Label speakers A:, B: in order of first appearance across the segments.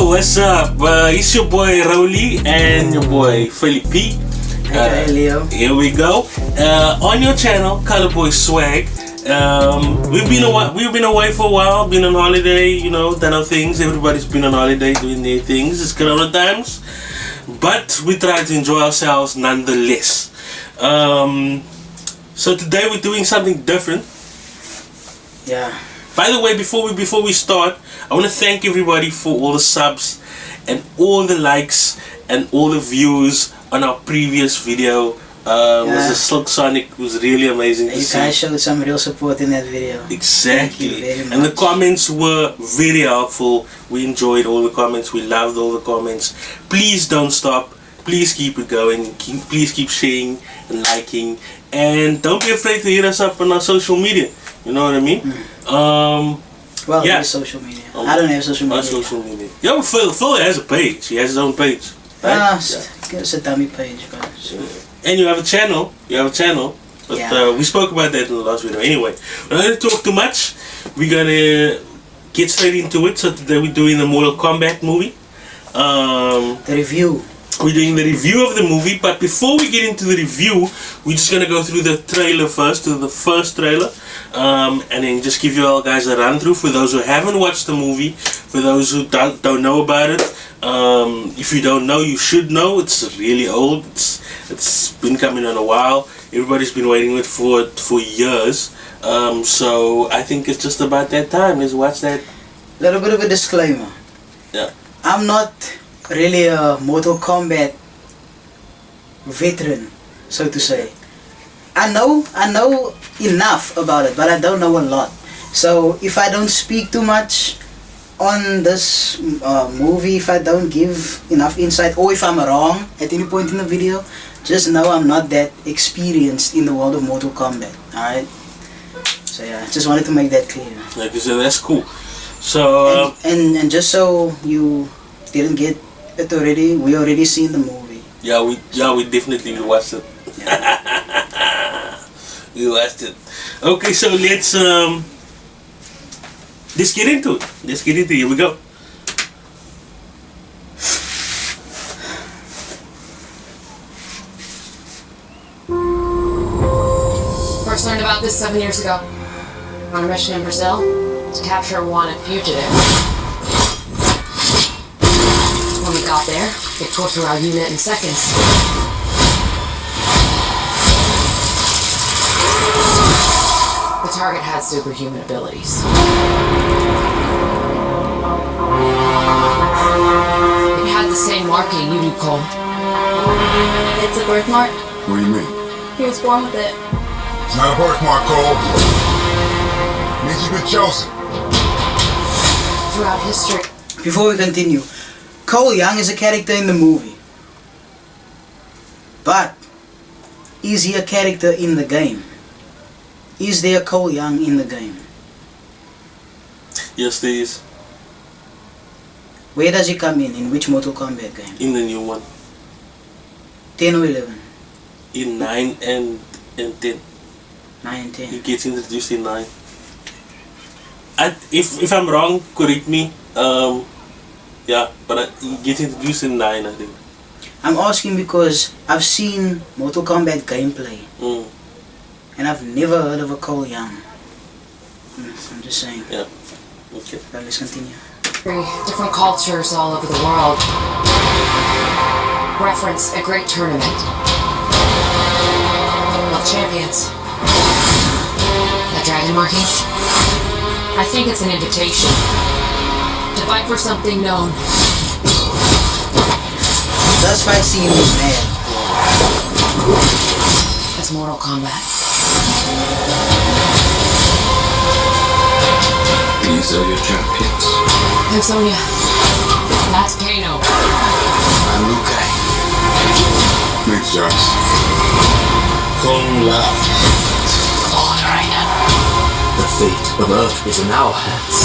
A: what's up? It's your boy Rowley and your boy Felipe.
B: Hey Leo.
A: Here we go. On your channel, Colorboy Swag. We've been away for a while, been on holiday, you know, done our things. Everybody's been on holiday doing their things. It's Corona times, but we try to enjoy ourselves nonetheless. So today we're doing something different.
B: Yeah.
A: By the way, before we start, I want to thank everybody for all the subs and all the likes and all the views on our previous video. It was a Silk Sonic. It was really amazing to see.
B: You guys showed some real support in that video.
A: Exactly.
B: Thank you very much.
A: And the comments were very helpful. We enjoyed all the comments. We loved all the comments. Please don't stop. Please keep it going. Please keep sharing and liking. And don't be afraid to hit us up on our social media. You know what I mean?
B: Well,
A: yeah.
B: Social media. I don't have social media.
A: Social media. Yeah, Phil has a page. He has his own page. Right?
B: It's a dummy page, guys.
A: And you have a channel. But we spoke about that in the last video. Anyway, we're not going to talk too much. We're going to get straight into it. So today we're doing the Mortal Kombat movie.
B: The review.
A: We're doing the review of the movie, but before we get into the review, we're just going to go through the trailer first, to the first trailer, and then just give you all guys a run through for those who haven't watched the movie, for those who don't know about it. If you don't know, you should know. It's really old. It's been coming on a while. Everybody's been waiting for it for years. So I think it's just about that time. Let's watch that.
B: Little bit of a disclaimer.
A: Yeah.
B: I'm not really a Mortal Kombat veteran, so to say. I know enough about it, but I don't know a lot. So if I don't speak too much on this movie, if I don't give enough insight, or if I'm wrong at any point in the video, just know I'm not that experienced in the world of Mortal Kombat. Alright? So yeah, just wanted to make that clear.
A: Like you said, that's cool. So
B: and just so you didn't get it already, we already seen the movie.
A: Yeah, we definitely watched it.
B: Yeah.
A: We watched it. Okay, so let's get into it. Here we go.
C: First learned about this 7 years ago. On a mission in Brazil to capture a wanted fugitive. When we got there, they tore through our unit in seconds. The target had superhuman abilities. It had the same marking you do, Cole.
D: It's a birthmark.
E: What do you mean?
D: He was born with it.
E: It's not a birthmark, Cole. It means you've been chosen.
C: Throughout history.
B: Before we continue, Cole Young is a character in the movie. But is he a character in the game? Is there Cole Young in the game?
A: Yes, there is.
B: Where does he come in? In which Mortal Kombat game?
A: In the new one.
B: 10 or 11?
A: In 9 and 10.
B: 9 and 10.
A: He gets introduced in 9. If I'm wrong, correct me. Yeah, but he gets introduced in 9, I think.
B: I'm asking because I've seen Mortal Kombat gameplay. And I've never heard of a Cole Young. I'm just saying.
A: Yeah. Okay.
B: But let's continue.
C: Different cultures all over the world reference a great tournament of champions. That dragon marking? I think it's an invitation to fight for something known.
B: This fight scene was mad.
C: As Mortal Kombat.
F: These are your champions.
C: I'm Sonya. That's Kano.
F: I'm Liu Kang.
E: Thanks, Josh.
F: Kung Lao.
C: Lord Raiden.
F: The fate of Earth is in our hands.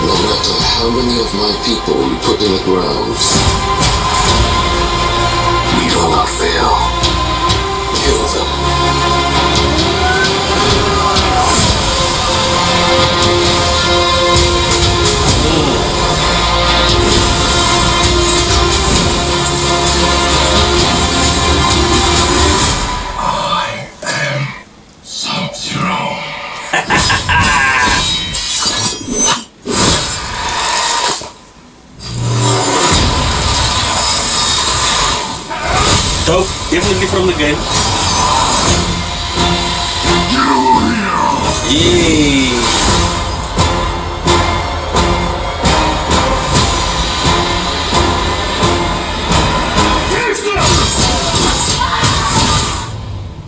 G: No matter how many of my people you put in the ground, we will not fail. Kill them.
A: Dope, definitely from the game. Yeah.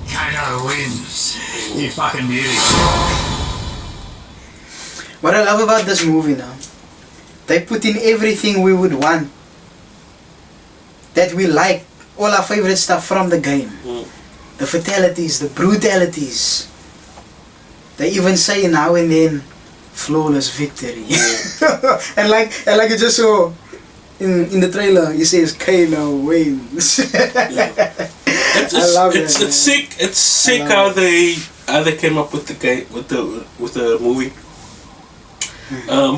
E: Kano wins. You fucking beauty.
B: What I love about this movie now, they put in everything we would want. That we like, all our favorite stuff from the game. The fatalities, the brutalities. They even say now and then, flawless victory. and like you just saw in the trailer, he says Kano wins. I love it.
A: It's sick. It's sick how they came up with the game with the movie.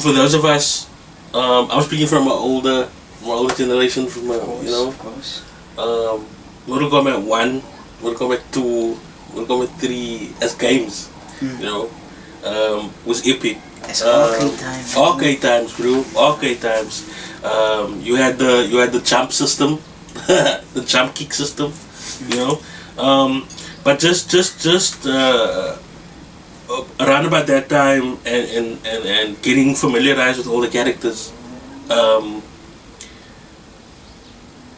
A: For those of us, I'm speaking from my older generation, from my,
B: Of course.
A: Mortal Kombat 1, Mortal Kombat 2, Mortal Kombat 3 as games, was epic.
B: It's arcade times.
A: Arcade times, bro. Arcade times. You had the jump system, the jump kick system, but just around about that time and getting familiarized with all the characters,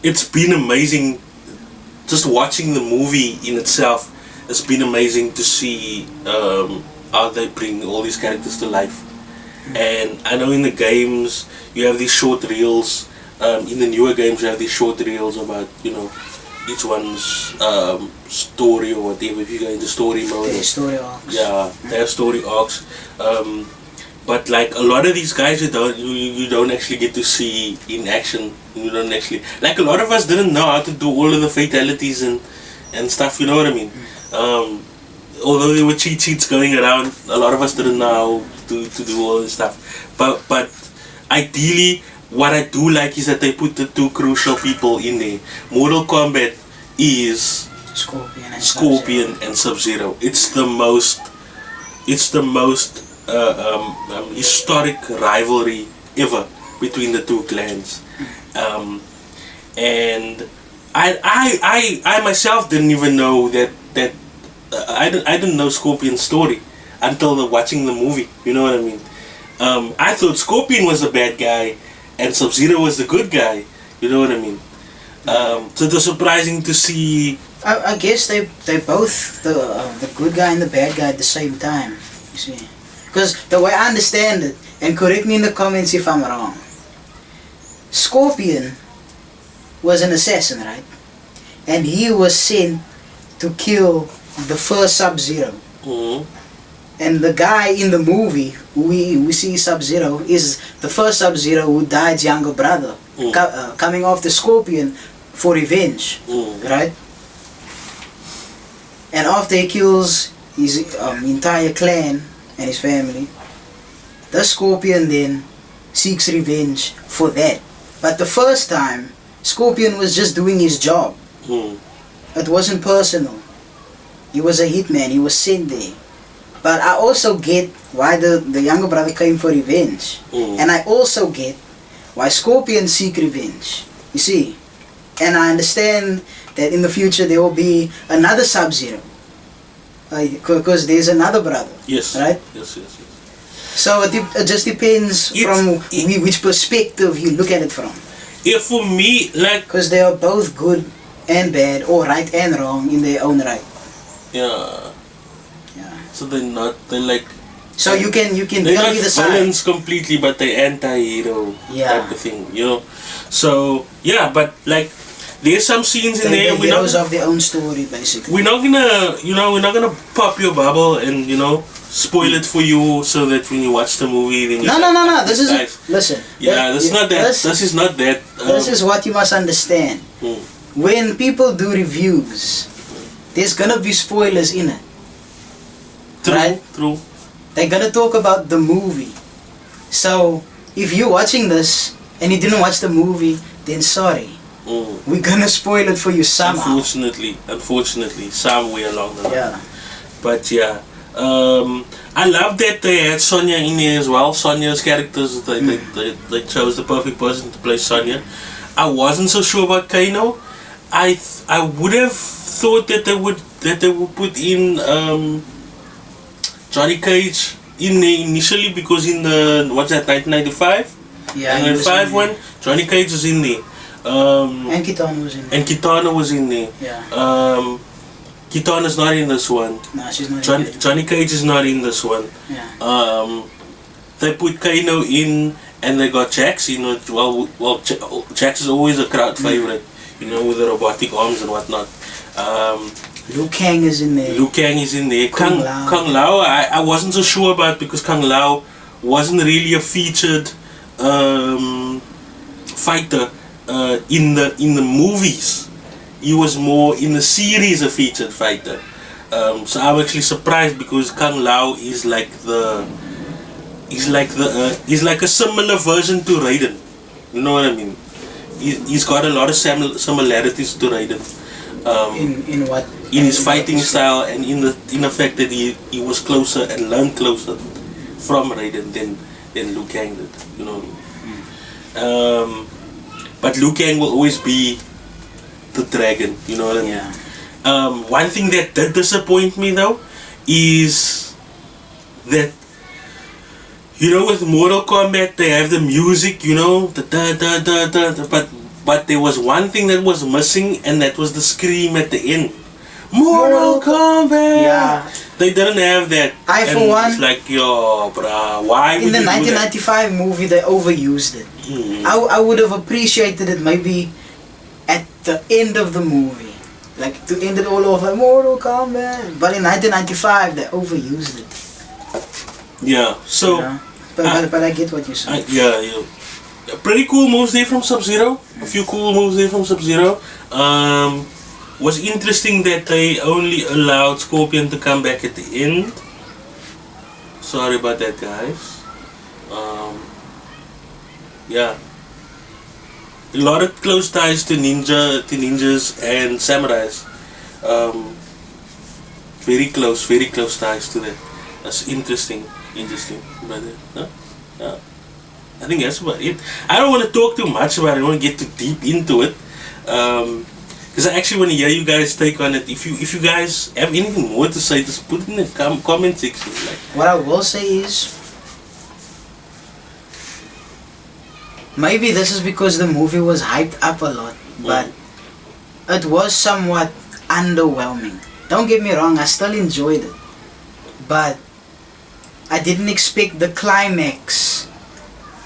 A: it's been amazing. Just watching the movie in itself, it's been amazing to see how they bring all these characters to life. And I know in the games you have these short reels. In the newer games you have these short reels about each one's story or whatever. If you go into story mode,
B: Their story arcs.
A: yeah, their story arcs. But like a lot of these guys, you don't actually get to see in action. You don't actually, like, a lot of us didn't know how to do all of the fatalities and stuff. You know what I mean? Although there were cheat sheets going around, a lot of us didn't know how to do all this stuff. But ideally, what I do like is that they put the two crucial people in there. Mortal Kombat is Scorpion and Sub-Zero. It's the most historic rivalry ever between the two clans. And I myself didn't even know that I didn't know Scorpion's story until watching the movie. You know what I mean? I thought Scorpion was the bad guy and Sub-Zero was the good guy. You know what I mean? So it was surprising to see.
B: I guess they both the good guy and the bad guy at the same time. You see, because the way I understand it, and correct me in the comments if I'm wrong. Scorpion was an assassin, right? And he was sent to kill the first Sub-Zero. And the guy in the movie, we see Sub-Zero, is the first Sub-Zero who died's younger brother, coming off the Scorpion for revenge, right? And after he kills his entire clan and his family, the Scorpion then seeks revenge for that. But the first time, Scorpion was just doing his job. It wasn't personal. He was a hitman, he was sent there. But I also get why the younger brother came for revenge. And I also get why Scorpion seek revenge. You see? And I understand that in the future there will be another Sub-Zero. Because there's another brother.
A: Yes.
B: Right?
A: Yes.
B: So it just depends from which perspective you look at it from.
A: Yeah, for me, like,
B: because they are both good and bad, or right and wrong in their own right.
A: Yeah. So they're like.
B: So you can
A: they're
B: tell
A: not
B: me the side.
A: villains completely, but they're anti-hero type of thing, So yeah, but like, there's some scenes in there.
B: They're heroes of their own story, basically.
A: We're not gonna pop your bubble and spoil it for you so that when you watch the movie, then
B: No. This is listen.
A: This is not that. This is not that.
B: This is what you must understand. When people do reviews, there's gonna be spoilers in it.
A: True.
B: They're gonna talk about the movie. So if you're watching this and you didn't watch the movie, then sorry. We're gonna spoil it for you somehow.
A: Unfortunately, somewhere along the line.
B: Yeah.
A: But yeah, I love that they had Sonya in there as well. Sonya's characters, they chose the perfect person to play Sonya. I wasn't so sure about Kano. I would have thought that they would put in Johnny Cage in there initially, because in the 1995
B: Yeah, he was
A: 1995
B: in
A: one, Johnny Cage was in there.
B: And Kitana was in there.
A: And Kitana was in there.
B: Yeah.
A: Kitana's not in this one.
B: Nah, she's not in there.
A: Johnny Cage is not in this one.
B: Yeah.
A: They put Kano in, and they got Jax. You know, Jax is always a crowd favorite. You know, with the robotic arms and whatnot.
B: Liu Kang is in there.
A: Liu Kang is in there.
B: Kung Lao.
A: Kung Lao, I wasn't so sure about, because Kung Lao wasn't really a featured fighter in the movies. He was more in the series a featured fighter. So I'm actually surprised, because Kung Lao is like he's like a similar version to Raiden. You know what I mean? He's got a lot of similarities to Raiden.
B: In what?
A: In his fighting style, and in the fact that he was closer and learned closer from Raiden than Liu Kang did. You know what I mean? But Liu Kang will always be the dragon. You know what I mean?
B: Yeah.
A: One thing that did disappoint me though is that, you know, with Mortal Kombat they have the music, you know, the da da da da, but there was one thing that was missing, and that was the scream at the end. Mortal Kombat.
B: Yeah.
A: They didn't have that.
B: I, for
A: And
B: one,
A: it's like, yo, bruh, why would
B: in the
A: you do that?
B: 1995 movie, they overused it. I would have appreciated it maybe at the end of the movie. Like, to end it all off like Mortal Kombat. But in 1995, they overused it.
A: Yeah. So.
B: You know? But I get what you're saying.
A: Yeah. Pretty cool moves there from Sub-Zero. A few cool moves there from Sub-Zero. Was interesting that they only allowed Scorpion to come back at the end. Sorry about that, guys. Yeah. A lot of close ties to ninjas and samurais. Very close ties to that. That's interesting, brother. Huh? Yeah. I think that's about it. I don't want to talk too much about it. I don't want to get too deep into it. Because I actually want to hear you guys take on it. If you guys have anything more to say, just put it in the comment section. Like,
B: What I will say is, maybe this is because the movie was hyped up a lot, but it was somewhat underwhelming. Don't get me wrong, I still enjoyed it, but I didn't expect the climax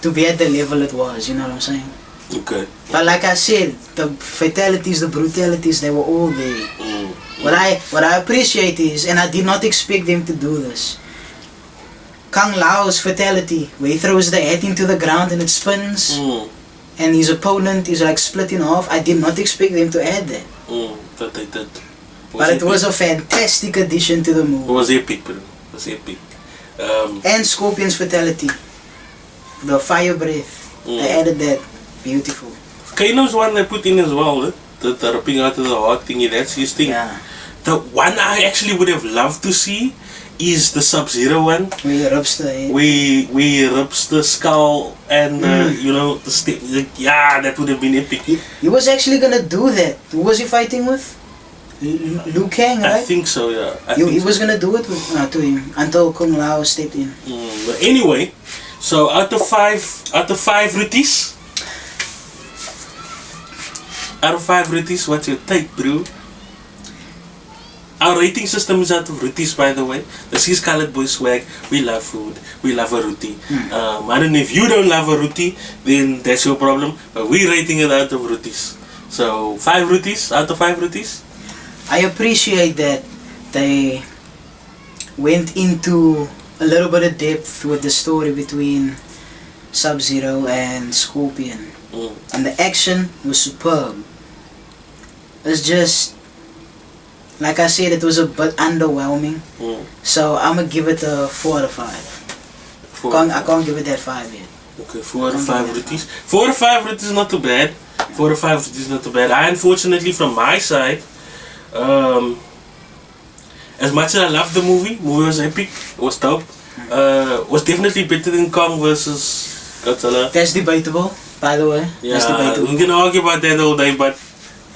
B: to be at the level it was, you know what I'm saying?
A: okay.
B: But like I said, the fatalities, the brutalities, they were all there. What I appreciate is, and I did not expect them to do this, Kung Lao's fatality, where he throws the hat into the ground and it spins, and his opponent is like split in half. I did not expect them to add that.
A: But they did.
B: But it was a fantastic addition to the
A: It
B: movie.
A: was epic, bro. It was epic.
B: And Scorpion's fatality, the fire breath, they added that. Beautiful.
A: Kano's one they put in as well, eh? The ripping out of the heart thingy, that's his thing.
B: Yeah.
A: The one I actually would have loved to see is the Sub-Zero one.
B: Where he rips the head.
A: Where he rips the skull and you know, the stick. Like, yeah, that would have been epic.
B: He was actually gonna do that. Who was he fighting with? Liu Kang, right?
A: I think so, yeah.
B: He was gonna do it with, to him until Kung Lao stepped in.
A: But anyway, so out of five Ritis, what's your take, bro? Our rating system is out of Rutis, by the way. This is Colored Boy Swag. We love food. We love a Ruti. I don't know if you don't love a Ruti, then that's your problem. But we're rating it out of Rutis. So 5 Rutis out of 5 Rutis.
B: I appreciate that they went into a little bit of depth with the story between Sub-Zero and Scorpion. And the action was superb. It's just, like I said, it was a bit underwhelming. So I'm gonna give it a 4 out of 5. I can't give it that 5 yet.
A: Okay, 4 out of 5 Rutis. 4 out of 5 Rutis is not too bad. 4 out of 5 Rutis is not too bad. I, unfortunately, from my side, as much as I loved the movie was epic, it was dope. Was definitely better than Kong versus Godzilla.
B: That's debatable, by the way.
A: Yeah,
B: That's debatable.
A: we can argue about that all day, but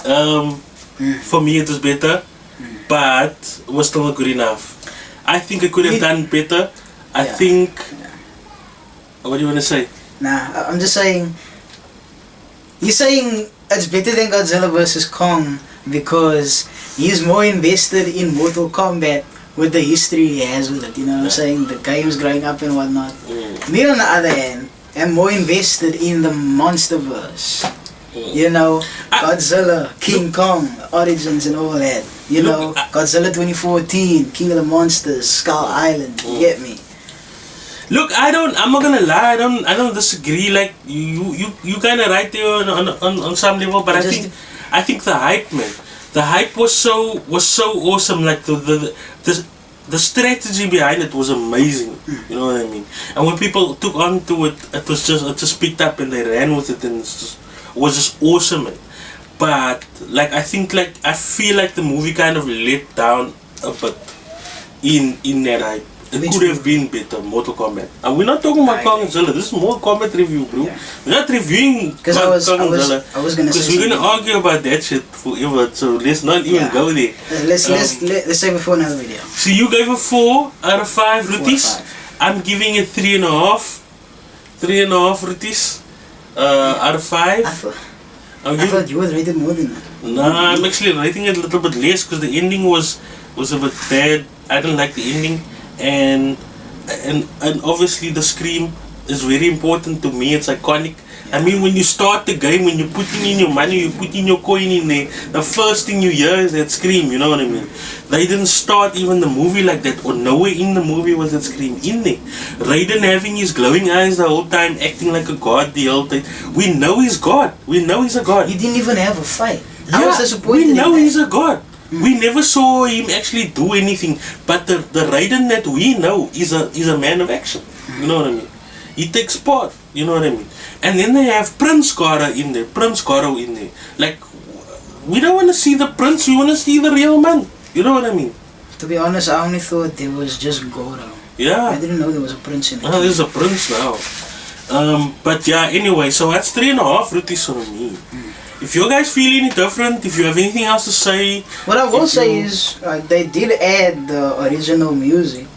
A: For me, it was better, but it was still not good enough. I think I could have done better. I think. What do you want to say?
B: Nah, I'm just saying. You're saying it's better than Godzilla vs. Kong because he's more invested in Mortal Kombat with the history he has with it. You know what I'm saying? The games growing up and whatnot. Me, on the other hand, am more invested in the MonsterVerse. You know, Godzilla, King Kong, Origins and all that. You know, Godzilla 2014, King of the Monsters, Skull Island. You get me?
A: Look, I'm not gonna lie, I don't disagree. Like you kind of right there on some level, but I think the hype, man, the hype was so awesome. Like the strategy behind it was amazing. You know what I mean? And when people took on to it, it just picked up and they ran with it, and it was just awesome, man. But like I feel like the movie kind of let down a bit in that hype. It could have been better, Mortal Kombat. And we're not talking about Kong and Godzilla. This is Mortal Kombat review, bro.
B: Yeah.
A: We're not reviewing Kong and Godzilla.
B: I was gonna say.
A: Because we're gonna argue about that shit forever. So let's not even go there.
B: Let's save it for another video.
A: So you gave a 4 out of 5 rupees. I'm giving it 3.5. 3.5 rupees out of 5.
B: I thought you would rate it more than that.
A: Nah, I'm actually rating it a little bit less because the ending was a bit bad. I don't like the ending. And obviously the scream is very important to me. It's iconic. I mean, when you start the game, when you're putting in your money, you put in your coin in there, the first thing you hear is that scream, you know what I mean? They didn't start even the movie like that, or nowhere in the movie was that scream in there. Raiden having his glowing eyes the whole time, acting like a god the whole time. We know he's God. We know he's a god.
B: He didn't even have a fight.
A: Yeah,
B: I was disappointed.
A: we know he's a god. We never saw him actually do anything, but the Raiden that we know is a man of action. You know what I mean? He takes part. You know what I mean? And then they have Prince Garo in there, Prince Garo in there. Like, we don't want to see the prince. We want to see the real man. You know what I mean?
B: To be honest, I only thought there was just Goro.
A: Yeah.
B: I didn't know there was a prince in it.
A: Oh, there's a prince now. But yeah, anyway, so that's 3.5 rupees from me. If you guys feel any different, if you have anything else to say...
B: What I will say is, they did add the original music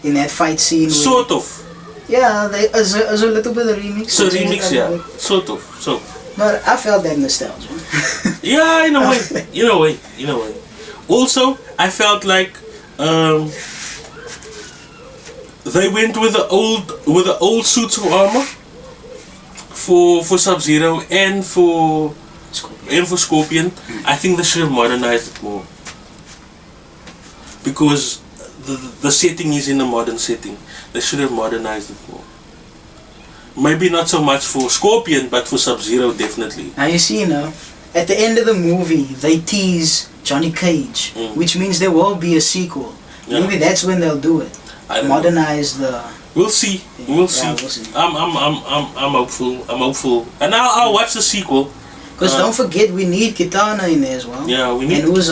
B: in that fight scene.
A: Sort of.
B: Yeah, as a little bit of remix.
A: So remix, yeah. Sort of. So.
B: But I felt that nostalgia.
A: Yeah, in a way. Also, I felt like they went with the old suits of armor for Sub-Zero and for Scorpion. I think they should have modernized it more, because the setting is in a modern setting. They should have modernized it more. Maybe not so much for Scorpion, but for Sub-Zero definitely.
B: Now you see, at the end of the movie, they tease Johnny Cage, which means there will be a sequel. Yeah. Maybe that's when they'll do it. Modernize the.
A: We'll see. We'll see. I'm hopeful. And I'll watch the sequel.
B: Because don't forget, we need Kitana in there as well.
A: Yeah, we need.
B: And who's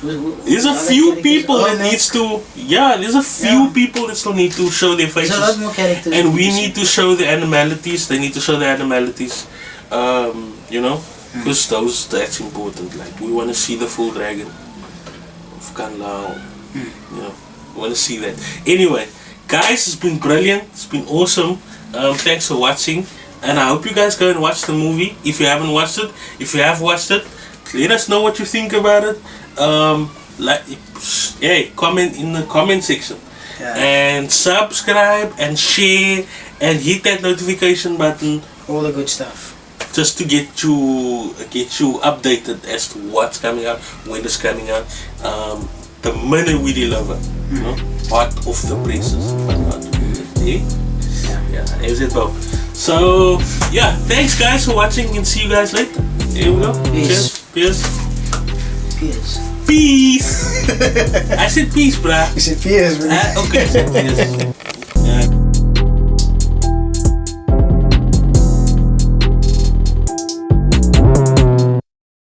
A: there's a few people that needs to. Yeah, there's a few people that still need to show their faces.
B: There's a lot more characters.
A: And we need to show the animalities. They need to show the animalities. You know, because that's important. Like, we want to see the full dragon of Kung Lao. You know, we want to see that. Anyway, guys, it's been brilliant. It's been awesome. Thanks for watching. And I hope you guys go and watch the movie if you haven't watched it. If you have watched it, let us know what you think about it. Comment in the comment section. Yeah. And subscribe and share and hit that notification button.
B: All the good stuff.
A: Just to get you updated as to what's coming out, when it's coming out. The minute we deliver, you know, hot off the presses. Yeah, is it Bob? So yeah, thanks guys for watching, and see you guys later. Here we go.
B: Peace.
A: Cheers.
B: Peace.
A: Peace. I said peace, bruh.
B: You said peace, bruh.
A: Okay.